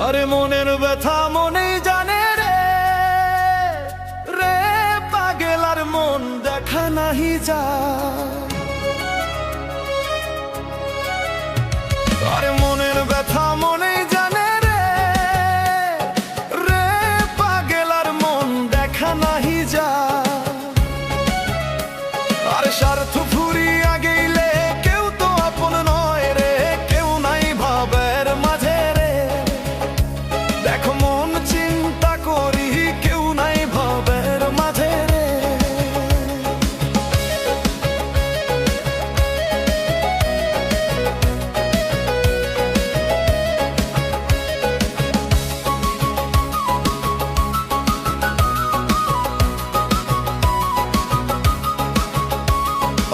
আরে মনের ব্যথা মনেই জানে রে, রে পাগল আর মন দেখা নাহি যায়। আরে মনের ব্যথা মনেই জানে রে, রে পাগল আর মন দেখা নাহি যায়। আরে স্বার্থ ফুরিয়া গেলে কেউ তো আপন নয় রে, কেউ নাই ভাবের মাঝে রে। দেখো মন চিন্তা করি কেউ নাই ভাবের মাঝে রে।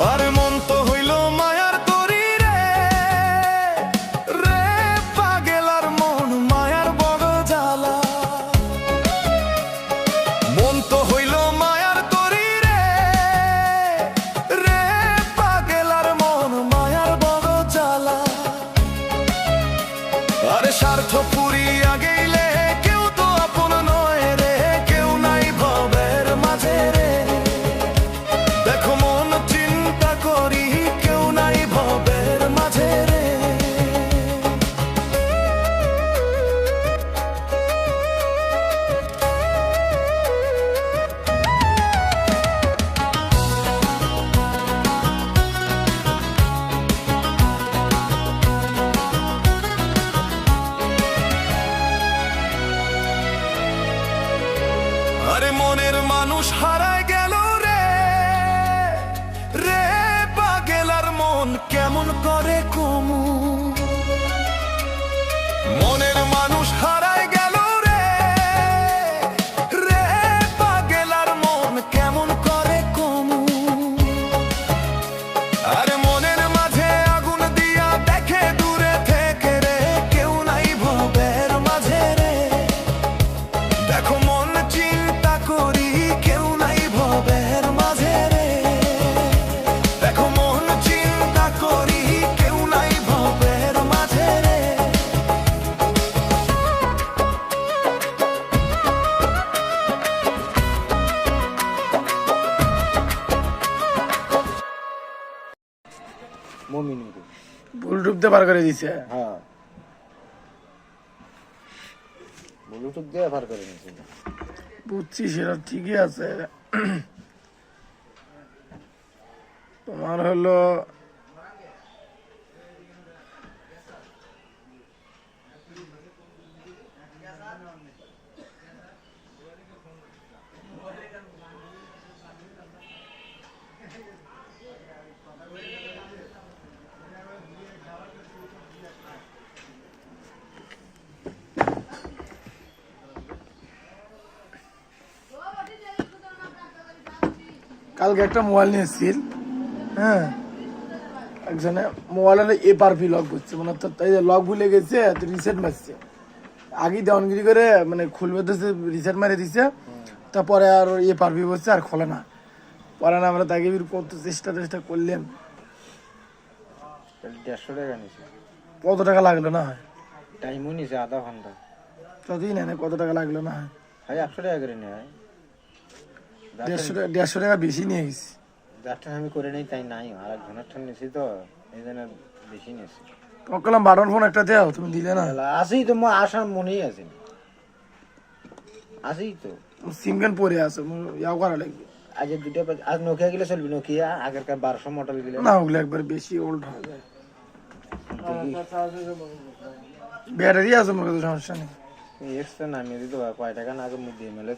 আরে মন তো হইল মায়ার তরি রে, রে পাগল আর মন মায়ার বড় জ্বালা। মন তো হইল মায়ার তরি রে, রে পাগল আর মন মায়ার বড় জ্বালা। আরে স্বার্থ পুরিয়া গেলে কেউ তো আপন নয় রে, কেউ নাই ভাবের মাঝে রে। দেখো মন চিন্তা করি কেউ নাই ভাবের মাঝে রে। আরে মনের মানুষ হারায় গেল রে, রে পাগল আর মন কেমন করে কমু। মনের মানুষ হারায় গেল রে, রে পাগল আর মন কেমন করে কমু। আরে মনের মাঝে আগুন দিয়া দেখে দূরে থেকে রে, কেউ নাই ভাবের মাঝে রে। দেখো মন চিন্তা করি কেউ নাই ভাবের মাঝে রে। দেখো মন চিন্তা করি কেউ নাই ভাবের মাঝে রে। ভুল ডুবতে পার করে দিছে। হ্যাঁ ব্লুটুথ দিয়ে পার করে নিয়েছি। বুঝছি, সেটা ঠিকই আছে। তোমার হলো কালকে একটা মোবাইল নিয়েছিল, হ্যাঁ, একজনে মোবাইলের এপারপি লক করছে, মানে লক ভুলে গেছে, তো রিসেট মারছে। আগে দেওয়ানগিরি করে মানে খুলবে তো রিসেট মারে দিছে, তারপরে আর এপারপি বসছে আর খোলে না। পরে না আমরা তাকে কত চেষ্টা করলাম। 150 টাকা নিছে। কত টাকা লাগলো না হয়? টাইমও নিছে আধা ঘন্টা। ততই না, কত টাকা লাগলো না হয়? 100 টাকা করে নেয়। 150 টাকা বেশি নিয়ে গেছি। যারটা আমি করে নেই তাই নাই, আর এক ঘন্টার ঠান নিছি তো এই জন্য বেশি নিয়েছি। তোমাকে বললাম বাটন ফোন একটা দেও, তুমি দিলে না। আসেই তো আসার মনেই আছে, আসেই তো সিম কার্ড পরে আছে, ইয়াও করা লাগবে। আজ দুটো আজ নোকিয়া গেলে চলবি, নোকিয়া আগেরকার 1200 মডেল গেলে না, ওগুলো একবার বেশি ওল্ড হয়ে যায়। ব্যাটারি আছে, আমার কাছে সমস্যা নেই। এক্সট্রা নামিয়ে দিতে কয় টাকা না আগে মুখ দিয়ে মেলে